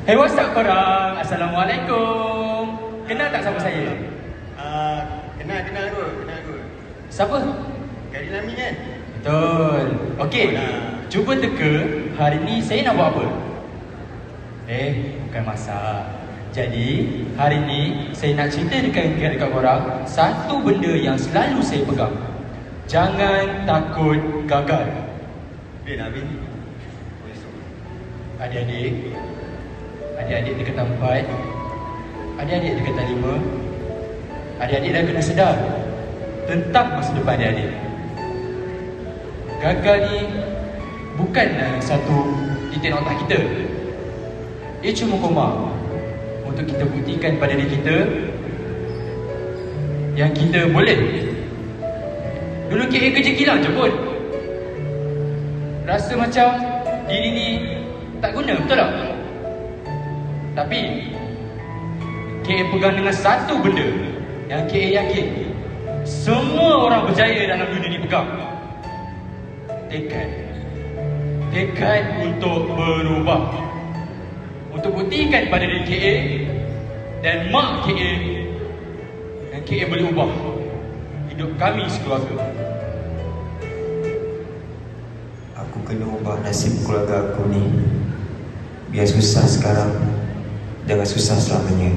Hey, what's up korang? Assalamualaikum. Kenal tak sama saya? Kenal kot. Siapa? Kari Lami kan? Betul. Okey, cuba teka hari ni saya nak buat apa? Bukan masak. Jadi, hari ni saya nak cerita dekat korang satu benda yang selalu saya pegang. Jangan takut gagal. Bin. Adik-adik dekat 4, adik-adik dekat 5, adik-adik dah kena sedar tentang masa depan adik-adik. Gagal ni bukanlah satu titik noktah kita. Ia cuma koma untuk kita buktikan pada diri kita yang kita boleh. Dulu KA kerja kilang je pun rasa macam diri ni tak guna, betul tak? Tapi KA pegang dengan satu benda yang KA yakin semua orang berjaya dalam dunia ni pegang. Tekad untuk berubah, untuk buktikan pada diri KA dan mak KA dan KA boleh ubah hidup kami sekeluarga. Aku kena ubah nasib keluarga aku ni. Biar susah sekarang, jangan susah selamanya.